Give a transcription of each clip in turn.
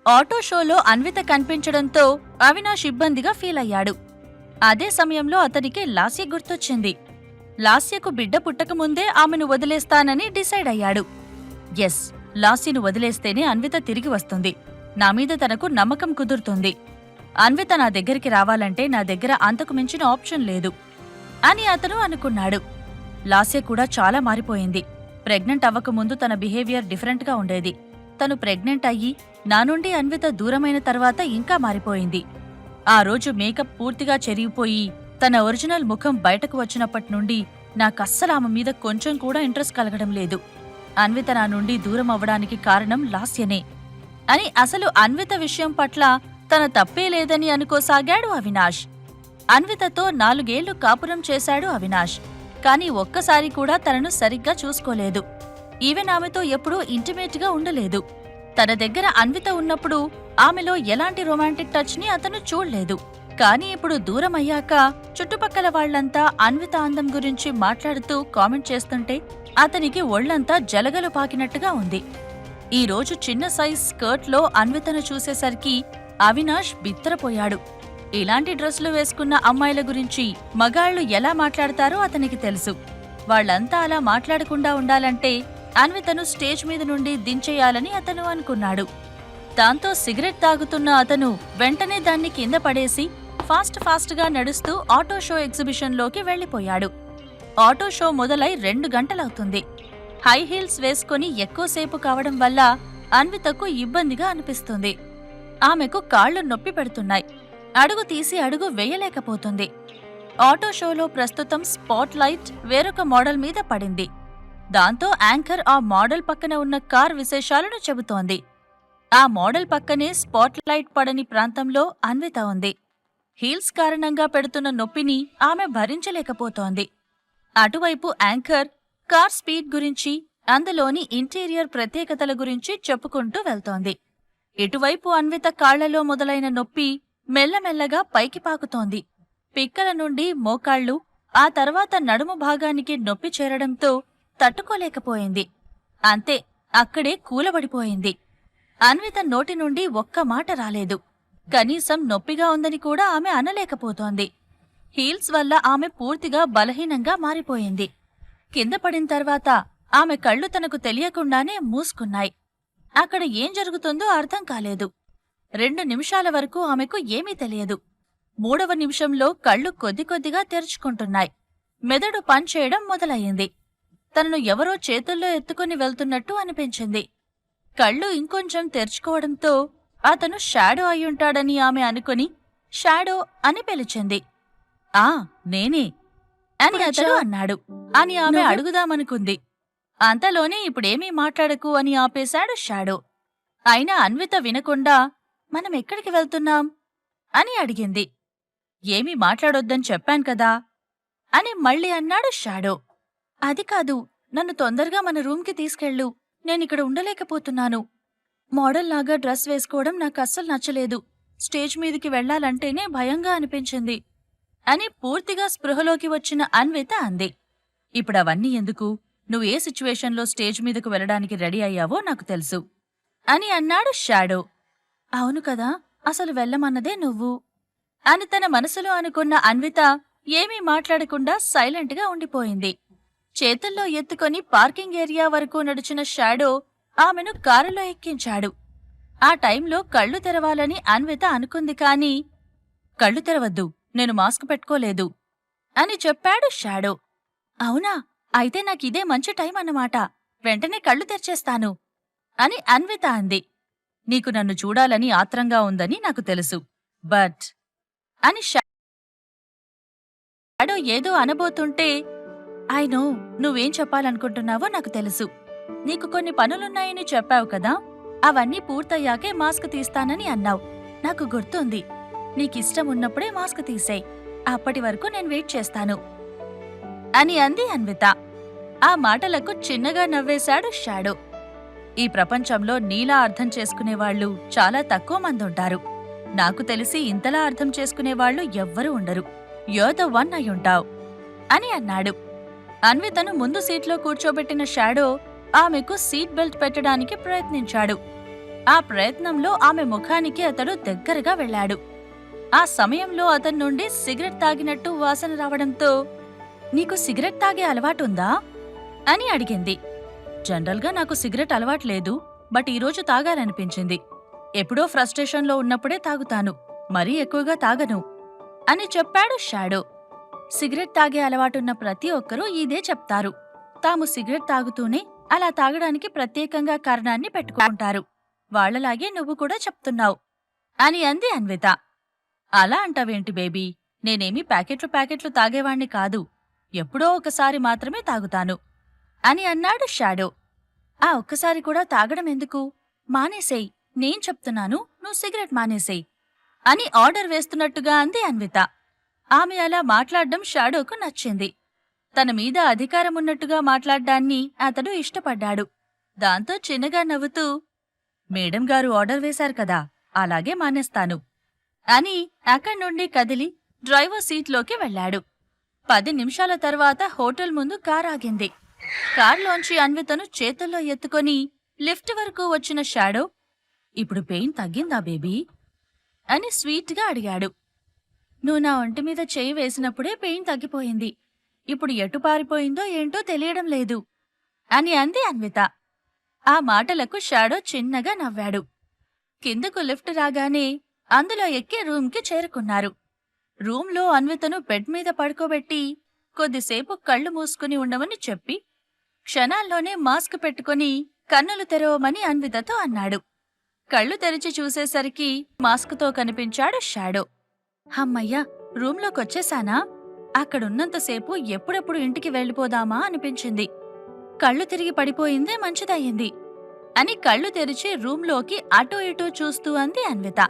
Auto షోలో అన్విత కనిపించడంతో అవినాష్ ఇబ్బందిగా ఫీల్ అయ్యాడు. అదే సమయంలో అతనికి లాస్య గుర్తొచ్చింది. లాస్యకు బిడ్డ పుట్టకముందే ఆమెను వదిలేస్తానని డిసైడ్ అయ్యాడు. ఎస్, లాస్యను వదిలేస్తేనే అన్విత తిరిగి వస్తుంది. నా మీద తనకు నమ్మకం కుదురుతుంది. అన్విత నా దగ్గరికి రావాలంటే నా దగ్గర అంతకు మించిన ఆప్షన్ లేదు అని అతను అనుకున్నాడు. లాస్య కూడా చాలా మారిపోయింది. ప్రెగ్నెంట్ అవ్వకముందు తన బిహేవియర్ డిఫరెంట్గా ఉండేది. తను ప్రెగ్నెంట్ అయ్యి నా నుండి అన్విత దూరమైన తర్వాత ఇంకా మారిపోయింది. ఆ రోజు మేకప్ పూర్తిగా చెరిగిపోయి తన ఒరిజినల్ ముఖం బయటకు వచ్చినప్పటి నుండి నాకస్సలు ఆమె మీద కొంచెం కూడా ఇంట్రెస్ట్ కలగడం లేదు. అన్విత నా నుండి దూరం అవ్వడానికి కారణం లాస్యనే అని, అసలు అన్విత విషయం పట్ల తన తప్పే లేదని అనుకోసాగాడు అవినాష్. అన్వితతో 4 ఏళ్లు కాపురం చేశాడు అవినాష్. కాని ఒక్కసారి కూడా తనను సరిగ్గా చూసుకోలేదు. ఈవెన్ ఆమెతో ఎప్పుడూ ఇంటిమేట్గా ఉండలేదు. తన దగ్గర అన్విత ఉన్నప్పుడు ఆమెలో ఎలాంటి రొమాంటిక్ టచ్ ని అతను చూడలేదు. కాని ఇప్పుడు దూరం అయ్యాక చుట్టుపక్కల వాళ్లంతా అన్విత అందం గురించి మాట్లాడుతూ కామెంట్ చేస్తుంటే అతనికి ఒళ్లంతా జలగలు పాకినట్టుగా ఉంది. ఈ రోజు చిన్న సైజ్ స్కర్ట్లో అన్వితను చూసేసరికి అవినాష్ బిత్తరపోయాడు. ఇలాంటి డ్రెస్సులు వేసుకున్న అమ్మాయిల గురించి మగాళ్లు ఎలా మాట్లాడతారో అతనికి తెలుసు. వాళ్లంతా అలా మాట్లాడకుండా ఉండాలంటే అన్వితను స్టేజ్ మీద నుండి దించేయాలని అతను అనుకున్నాడు. దాంతో సిగరెట్ తాగుతున్న అతను వెంటనే దాన్ని కింద పడేసి ఫాస్ట్గా నడుస్తూ ఆటో షో ఎగ్జిబిషన్లోకి వెళ్లిపోయాడు. ఆటో షో మొదలై 2 గంటలవుతుంది. హై హీల్స్ వేసుకుని ఎక్కువసేపు కావడం వల్ల అన్వితకు ఇబ్బందిగా అనిపిస్తుంది. ఆమెకు కాళ్లు నొప్పి పెడుతున్నాయి. అడుగు తీసి అడుగు వేయలేకపోతుంది. ఆటో షోలో ప్రస్తుతం స్పాట్ లైట్ వేరొక మోడల్ మీద పడింది. దాంతో యాంకర్ ఆ మోడల్ పక్కన ఉన్న కార్ విశేషాలను చెబుతోంది. ఆ మోడల్ పక్కనే స్పాట్ లైట్ పడని ప్రాంతంలో అన్విత ఉంది. హీల్స్ కారణంగా పెడుతున్న నొప్పిని ఆమె భరించలేకపోతోంది. అటువైపు యాంకర్ కార్ స్పీడ్ గురించి, అందులోని ఇంటీరియర్ ప్రత్యేకతల గురించి చెప్పుకుంటూ వెళ్తోంది. ఇటువైపు అన్విత కాళ్లలో మొదలైన నొప్పి మెల్లమెల్లగా పైకి పాకుతోంది. పిక్కల నుండి మోకాళ్లు, ఆ తర్వాత నడుము భాగానికి నొప్పి చేరడంతో తట్టుకోలేకపోయింది. అంతే, అక్కడే కూలబడిపోయింది. అన్విత నోటి నుండి ఒక్క మాట రాలేదు. కనీసం నొప్పిగా ఉందని కూడా ఆమె అనలేకపోతోంది. హీల్స్ వల్ల ఆమె పూర్తిగా బలహీనంగా మారిపోయింది. కింద పడిన తర్వాత ఆమె కళ్ళు తనకు తెలియకుండానే మూసుకున్నాయి. అక్కడ ఏం జరుగుతుందో అర్థం కాలేదు. 2 నిమిషాల వరకు ఆమెకు ఏమీ తెలియదు. 3వ నిమిషంలో కళ్ళు కొద్దిగా తెరుచుకుంటున్నాయి. మెదడు పనిచేయడం మొదలయ్యింది. తనను ఎవరో చేతుల్లో ఎత్తుకుని వెళ్తున్నట్టు అనిపించింది. కళ్ళు ఇంకొంచెం తెరుచుకోవడంతో అతను షాడో అయ్యుంటాడని ఆమె అనుకుని షాడో అని పిలిచింది. ఆ, నేనే అని అతడు అన్నాడు అని ఆమె అడుగుదామనుకుంది. అంతలోనే ఇప్పుడేమీ మాట్లాడకు అని ఆపేశాడు షాడో. అయినా అన్విత వినకుండా మనం ఎక్కడికి వెళ్తున్నాం అని అడిగింది. ఏమీ మాట్లాడొద్దని చెప్పాను కదా అని మళ్ళీ అన్నాడు షాడో. అది కాదు, నన్ను తొందరగా మన రూమ్కి తీసుకెళ్ళు. నేనిక్కడ ఉండలేకపోతున్నాను. మోడల్లాగా డ్రెస్ వేసుకోవడం నాకస్సలు నచ్చలేదు. స్టేజ్ మీదికి వెళ్లాలంటేనే భయంగా అనిపించింది అని పూర్తిగా స్పృహలోకి వచ్చిన అన్విత అంది. ఇప్పుడవన్నీ ఎందుకు? నువ్వు ఏ సిచ్యువేషన్లో స్టేజ్ మీదకు వెళ్లడానికి రెడీ అయ్యావో నాకు తెలుసు అని అన్నాడు షాడో. అవును కదా, అసలు వెళ్ళమన్నదే నువ్వు అని తన మనసులో అనుకున్న అన్విత ఏమీ మాట్లాడకుండా సైలెంట్గా ఉండిపోయింది. చేతుల్లో ఎత్తుకొని పార్కింగ్ ఏరియా వరకు నడిచిన షాడో ఆమెను కారులో ఎక్కించాడు. ఆ టైంలో కళ్ళు తెరవాలని అన్విత అనుకుంది. కాని కళ్ళు తెరవద్దు, నేను మాస్క్ పెట్టుకోలేదు అని చెప్పాడు షాడో. అవునా, అయితే నాకిదే మంచి టైం అన్నమాట. వెంటనే కళ్ళు తెరిచేస్తాను అని అన్విత అంది. నీకు నన్ను చూడాలని ఆత్రంగా ఉందని నాకు తెలుసు, బట్ అని షాడో ఏదో అనబోతుంటే, ఐనో, నువ్వేం చెప్పాలనుకుంటున్నావో నాకు తెలుసు. నీకు కొన్ని పనులున్నాయని చెప్పావు కదా, అవన్నీ పూర్తయ్యాకే మాస్క్ తీస్తానని అన్నావు. నాకు గుర్తుంది. నీకిష్టం ఉన్నప్పుడే మాస్క్ తీసేయ్. అప్పటి వరకు నేను వెయిట్ చేస్తాను అని అంది అన్విత. ఆ మాటలకు చిన్నగా నవ్వేశాడు షాడో. ఈ ప్రపంచంలో నీలా అర్థం చేసుకునేవాళ్లు చాలా తక్కువ మందుంటారు. నాకు తెలిసి ఇంతలా అర్థం చేసుకునేవాళ్లు ఎవ్వరూ ఉండరు. యూర్ ద వన్ అయ్యుంటావ్ అని అన్నాడు. అన్వితను ముందు సీట్లో కూర్చోబెట్టిన షాడో ఆమెకు సీట్ బెల్ట్ పెట్టడానికి ప్రయత్నించాడు. ఆ ప్రయత్నంలో ఆమె ముఖానికి అతడు దగ్గరగా వెళ్ళాడు. ఆ సమయంలో అతని నుండి సిగరెట్ తాగినట్టు వాసన రావడంతో, నీకు సిగరెట్ తాగే అలవాటుందా అని అడిగింది. జనరల్గా నాకు సిగరెట్ అలవాట్లేదు, బట్ ఈరోజు తాగాలనిపించింది. ఎప్పుడో ఫ్రస్ట్రేషన్లో ఉన్నప్పుడే తాగుతాను, మరీ ఎక్కువగా తాగను అని చెప్పాడు షాడో. సిగరెట్ తాగే అలవాటున్న ప్రతి ఒక్కరూ ఇదే చెప్తారు. తాము సిగరెట్ తాగుతూనే అలా తాగడానికి ప్రత్యేకంగా కారణాన్ని పెట్టుకుంటారు. వాళ్లలాగే నువ్వు కూడా చెప్తున్నావు అని అంది అన్విత. అలా అంటావేంటి బేబీ, నేనేమీ ప్యాకెట్లు తాగేవాణ్ణి కాదు, ఎప్పుడో ఒకసారి మాత్రమే తాగుతాను అని అన్నాడు షాడో. ఆ ఒక్కసారి కూడా తాగడం ఎందుకు? మానేసేయ్, నేను చెప్తున్నాను, నువ్వు సిగరెట్ మానేసేయ్ అని ఆర్డర్ వేస్తున్నట్టుగా అంది అన్విత. ఆమె అలా మాట్లాడ్డం షాడోకు నచ్చింది. తన మీద అధికారమున్నట్టుగా మాట్లాడ్డాన్ని అతడు ఇష్టపడ్డాడు. దాంతో చిన్నగా నవ్వుతూ, మేడం గారు ఆర్డర్ వేశారు కదా, అలాగే మానేస్తాను అని అక్కడ్నుండి కదిలి డ్రైవర్ సీట్లోకి వెళ్లాడు. 10 నిమిషాల తర్వాత హోటల్ ముందు కార్ ఆగింది. కార్లోంచి అన్వితను చేతుల్లో ఎత్తుకొని లిఫ్ట్ వరకు వచ్చిన షాడో, ఇప్పుడు పెయిన్ తగ్గిందా బేబీ అని స్వీట్గా అడిగాడు. నువ్వు నా ఒంటి మీద చేయి వేసినప్పుడే పెయిన్ తగ్గిపోయింది, ఇప్పుడు ఎటు పారిపోయిందో ఏంటో తెలియడం లేదు అని అంది అన్విత. ఆ మాటలకు షాడో చిన్నగా నవ్వాడు. కిందకు లిఫ్ట్ రాగానే అందులో ఎక్కి రూమ్కి చేరుకున్నారు. రూంలో అన్వితను బెడ్ మీద పడుకోబెట్టి కొద్దిసేపు కళ్ళు మూసుకుని ఉండమని చెప్పి క్షణాల్లోనే మాస్క్ పెట్టుకుని కన్నులు తెరవమని అన్వితతో అన్నాడు. కళ్ళు తెరిచి చూసేసరికి మాస్క్తో కనిపించాడు షాడో. హమ్మయ్యా, రూంలోకొచ్చేశానా? అక్కడున్నంతసేపు ఎప్పుడెప్పుడు ఇంటికి వెళ్ళిపోదామా అనిపించింది. కళ్ళు తిరిగి పడిపోయిందే మంచిదయ్యింది అని కళ్ళు తెరిచి రూంలోకి అటూ ఇటూ చూస్తూ అంది అన్విత.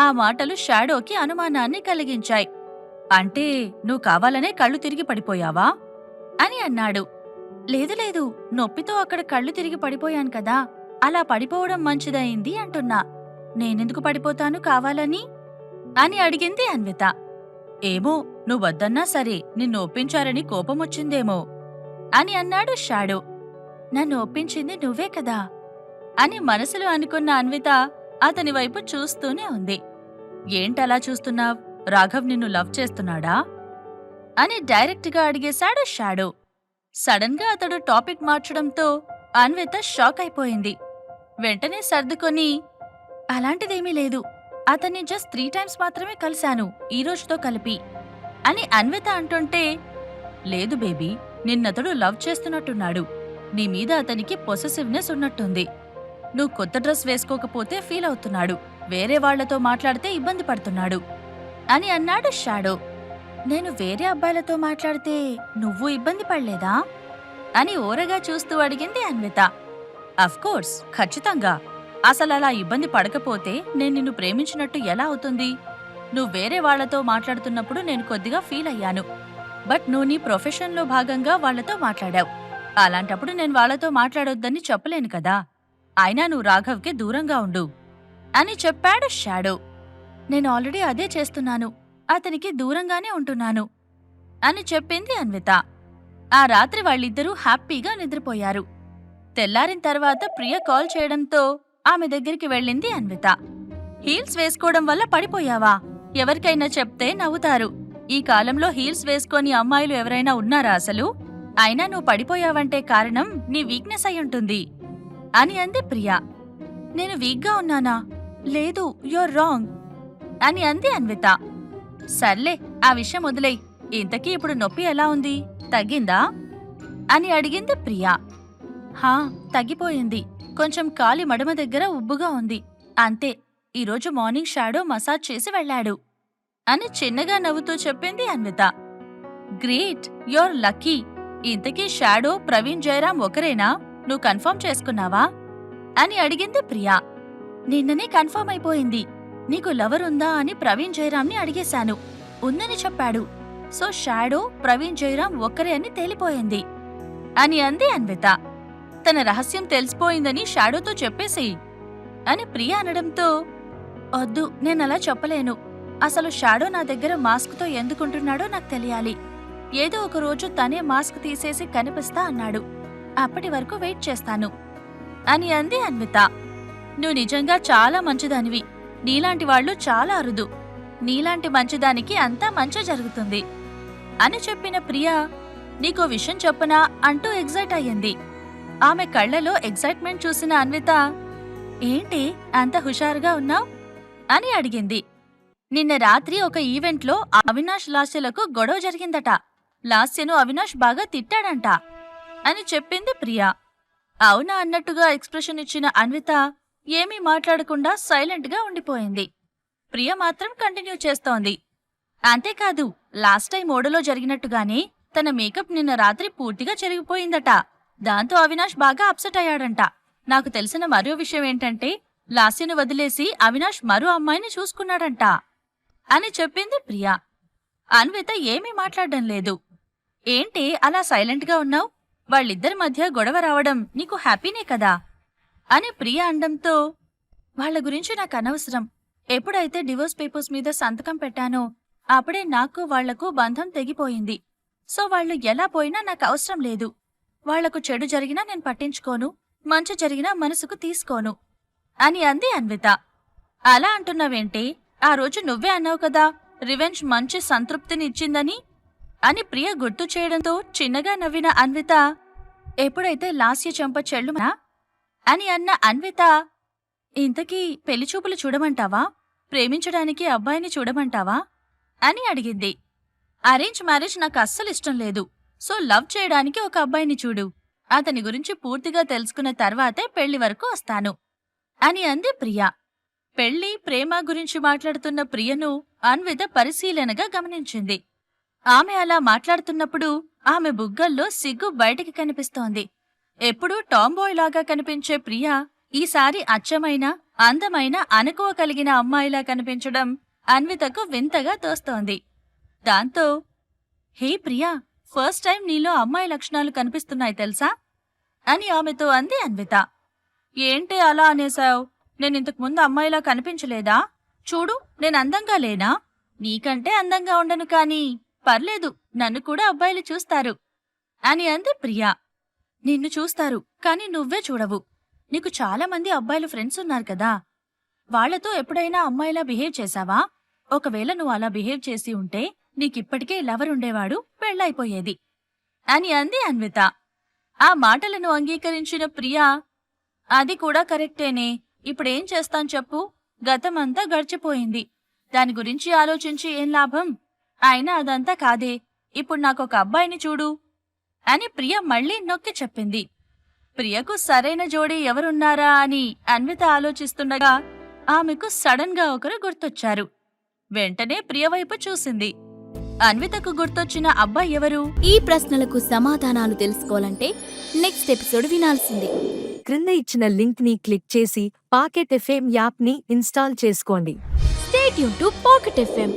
ఆ మాటలు షాడోకి అనుమానాన్ని కలిగించాయి. అంటే నువ్వు కావాలనే కళ్ళు తిరిగి పడిపోయావా అని అన్నాడు. లేదు, నొప్పితో అక్కడ కళ్ళు తిరిగి పడిపోయాను కదా, అలా పడిపోవడం మంచిదయింది అంటున్నా. నేనెందుకు పడిపోతాను కావాలని అని అడిగింది అన్విత. ఏమో, నువ్వొద్దన్నా సరే నిన్ను ఒప్పించారని కోపమొచ్చిందేమో అని అన్నాడు షాడో. నన్ను ఒప్పించింది నువ్వే కదా అని మనసులో అనుకున్న అన్విత అతని వైపు చూస్తూనే ఉంది. ఏంటలా చూస్తున్నావ్? రాఘవ్ నిన్ను లవ్ చేస్తున్నాడా అని డైరెక్ట్గా అడిగేశాడు షాడో. సడన్గా అతడు టాపిక్ మార్చడంతో అన్విత షాక్ అయిపోయింది. వెంటనే సర్దుకొని, అలాంటిదేమీ లేదు, అతన్ని జస్ట్ 3 టైమ్స్ మాత్రమే కలిశాను, ఈ రోజుతో కలిపి అని అన్విత అంటుంటే, లేదు బేబీ, నిన్నతడు లవ్ చేస్తున్నట్టున్నాడు, నీ మీద అతనికి పొసెసివ్నెస్ ఉన్నట్టుంది. నువ్వు కొత్త డ్రెస్ వేసుకోకపోతే ఫీల్ అవుతున్నాడు, వేరే వాళ్లతో మాట్లాడితే ఇబ్బంది పడుతున్నాడు అని అన్నాడు షాడో. నేను వేరే అబ్బాయిలతో మాట్లాడితే నువ్వు ఇబ్బంది పడలేదా అని ఓరగా చూస్తూ అడిగింది అన్విత. అఫ్కోర్స్, ఖచ్చితంగా. అసలలా ఇబ్బంది పడకపోతే నేను నిన్ను ప్రేమించినట్టు ఎలా అవుతుంది? నువ్వు వేరే వాళ్లతో మాట్లాడుతున్నప్పుడు నేను కొద్దిగా ఫీల్ అయ్యాను, బట్ నువ్వు నీ ప్రొఫెషన్లో భాగంగా వాళ్లతో మాట్లాడావు. అలాంటప్పుడు నేను వాళ్లతో మాట్లాడొద్దని చెప్పలేను కదా. అయినా నువ్వు రాఘవ్కి దూరంగా ఉండు అని చెప్పాడు షాడో. నేను ఆల్రెడీ అదే చేస్తున్నాను, అతనికి దూరంగానే ఉంటున్నాను అని చెప్పింది అన్విత. ఆ రాత్రి వాళ్ళిద్దరూ హ్యాపీగా నిద్రపోయారు. తెల్లారిన తర్వాత ప్రియ కాల్ చేయడంతో ఆమె దగ్గరికి వెళ్ళింది అన్విత. హీల్స్ వేసుకోవడం వల్ల పడిపోయావా? ఎవరికైనా చెప్తే నవ్వుతారు. ఈ కాలంలో హీల్స్ వేసుకొని అమ్మాయిలు ఎవరైనా ఉన్నారా అసలు? అయినా నువ్వు పడిపోయావంటే కారణం నీ వీక్నెస్ అయ్యుంటుంది అని అంది ప్రియా. నేను వీక్గా ఉన్నానా? లేదు, యూర్ రాంగ్ అని అంది అన్విత. సర్లే, ఆ విషయం వదిలేయ్. ఇంతకీ ఇప్పుడు నొప్పి ఎలా ఉంది? తగ్గిందా అని అడిగింది ప్రియా. హా, తగ్గిపోయింది. కొంచెం కాలి మడమ దగ్గర ఉబ్బుగా ఉంది, అంతే. ఈరోజు మార్నింగ్ షాడో మసాజ్ చేసి వెళ్లాడు అని చిన్నగా నవ్వుతూ చెప్పింది అన్విత. Great, you're lucky. ఇంతకీ షాడో, ప్రవీణ్ జయరాం ఒకరేనా? నువ్వు కన్ఫర్మ్ చేసుకున్నావా అని అడిగింది ప్రియా. నిన్ననే కన్ఫర్మ్ అయిపోయింది. నీకు లవర్ ఉందా అని ప్రవీణ్ జయరాంని అడిగేశాను, ఉందని చెప్పాడు. సో షాడో, ప్రవీణ్ జయరాం ఒక్కరే అని తేలిపోయింది అని అంది అన్విత. తన రహస్యం తెలిసిపోయిందని షాడోతో చెప్పేసేయి అని ప్రియా అనడంతో, వద్దు, నేనలా చెప్పలేను. అసలు షాడో నా దగ్గర మాస్క్తో ఎందుకుంటున్నాడో నాకు తెలియాలి. ఏదో ఒక రోజు తనే మాస్క్ తీసేసి కనిపిస్తా అన్నాడు. అప్పటి వరకు వెయిట్ చేస్తాను అని అంది అన్విత. నువ్వు నిజంగా చాలా మంచిదానివి. నీలాంటి వాళ్ళు చాలా అరుదు. నీలాంటి మంచిదానికి అంతా మంచి జరుగుతుంది అని చెప్పిన ప్రియా, నీకో విషయం చెప్పనా అంటూ ఎగ్జైట్ అయ్యింది. ఆమె కళ్లలో ఎగ్జైట్మెంట్ చూసిన అన్విత, ఏంటి అంత హుషారుగా ఉన్నావ్ అని అడిగింది. నిన్న రాత్రి ఒక ఈవెంట్లో అవినాష్ లాస్యలకు గొడవ జరిగిందట. లాస్యను అవినాష్ బాగా తిట్టాడంట అని చెప్పింది ప్రియా. అవునా అన్నట్టుగా ఎక్స్ప్రెషన్ ఇచ్చిన అన్విత ఏమీ మాట్లాడకుండా సైలెంట్గా ఉండిపోయింది. ప్రియ మాత్రం కంటిన్యూ చేస్తోంది. అంతేకాదు, లాస్ట్ టైం ఓడలో జరిగినట్టుగానే తన మేకప్ నిన్న రాత్రి పూర్తిగా చెరిగిపోయిందట. దాంతో అవినాష్ బాగా అప్సెట్ అయ్యాడంట. నాకు తెలిసిన మరో విషయం ఏంటంటే, లాస్యను వదిలేసి అవినాష్ మరో అమ్మాయిని చూసుకున్నాడంట అని చెప్పింది ప్రియా. అన్విత ఏమీ మాట్లాడడం లేదు. ఏంటి అలా సైలెంట్గా ఉన్నావ్? వాళ్ళిద్దరి మధ్య గొడవ రావడం నీకు హ్యాపీనే కదా అని ప్రియ అండంతో, వాళ్ల గురించి నాకు అనవసరం. ఎప్పుడైతే డివోర్స్ పేపర్స్ మీద సంతకం పెట్టానో అప్పుడే నాకు వాళ్లకు బంధం తెగిపోయింది. సో వాళ్లు ఎలా పోయినా నాకు అవసరం లేదు. వాళ్లకు చెడు జరిగినా నేను పట్టించుకోను, మంచి జరిగినా మనసుకు తీసుకోను అని అంది అన్విత. అలా అంటున్నావేంటి? ఆ రోజు నువ్వే అన్నావు కదా రివెంజ్ మంచి సంతృప్తిని ఇచ్చిందని అని ప్రియ గుర్తు చేయడంతో చిన్నగా నవ్విన అన్విత, ఎప్పుడైతే లాస్య చెంప చెల్లుమా అని అన్న అన్విత, ఇంతకీ పెళ్లిచూపులు చూడమంటావా? ప్రేమించడానికి అబ్బాయిని చూడమంటావా అని అడిగింది. అరేంజ్ మ్యారేజ్ నాకు అస్సలు ఇష్టం లేదు. సో లవ్ చేయడానికి ఒక అబ్బాయిని చూడు. అతని గురించి పూర్తిగా తెలుసుకున్న తర్వాతే పెళ్లి వరకు వస్తాను అని అంది ప్రియ. పెళ్లి ప్రేమ గురించి మాట్లాడుతున్న ప్రియను అన్విత పరిశీలనగా గమనించింది. ఆమె అలా మాట్లాడుతున్నప్పుడు ఆమె బుగ్గల్లో సిగ్గు బయటికి కనిపిస్తోంది. ఎప్పుడూ టాంబాయ్ లాగా కనిపించే ప్రియ ఈసారి అచ్చమైన, అందమైన, అనుకువ కలిగిన అమ్మాయిలా కనిపించడం అన్వితకు వింతగా తోస్తోంది. దాంతో, హే ప్రియా, ఫస్ట్ టైం నీలో అమ్మాయి లక్షణాలు కనిపిస్తున్నాయి తెలుసా అని ఆమెతో అంది అన్విత. ఏంటి అలా అనేశావ్? నేనింతకు ముందు అమ్మాయిలా కనిపించలేదా? చూడు, నేను అందంగా లేనా? నీకంటే అందంగా ఉండను కాని పర్లేదు, నన్ను కూడా అబ్బాయిలు చూస్తారు అని అంది ప్రియా. నిన్ను చూస్తారు, కాని నువ్వే చూడవు. నీకు చాలా మంది అబ్బాయిలు ఫ్రెండ్స్ ఉన్నారు కదా, వాళ్లతో ఎప్పుడైనా అమ్మాయిలా బిహేవ్ చేశావా? ఒకవేళ నువ్వు అలా బిహేవ్ చేసి ఉంటే నీకిప్పటికే లవరుండేవాడు, పెళ్లైపోయేది అని అంది అన్విత. ఆ మాటలను అంగీకరించిన ప్రియా, అది కూడా కరెక్టేనే. ఇప్పుడేం చేస్తాం చెప్పు? గతమంతా గడిచిపోయింది. దాని గురించి ఆలోచించి ఏం లాభం? అయినా అదంతా కాదే, ఇప్పుడు నాకొక అబ్బాయిని చూడు అని ప్రియ మళ్లీ నొక్కి చెప్పింది. ప్రియకు సరైన జోడీ ఎవరున్నారా అని అన్విత ఆలోచిస్తుండగా ఆమెకు సడన్ గా ఒకరు గుర్తొచ్చారు. వెంటనే ప్రియవైపు చూసింది. అన్వితకు గుర్తొచ్చిన అబ్బాయి ఎవరు? ఈ ప్రశ్నలకు సమాధానాలు తెలుసుకోవాలంటే నెక్స్ట్ ఎపిసోడ్ వినాల్సిందే. క్రింద ఇచ్చిన లింక్ ని క్లిక్ చేసి పాకెట్ ఎఫ్ఎం యాప్ ని ఇన్స్టాల్ చేసుకోండి. Stay tune to pocket FM.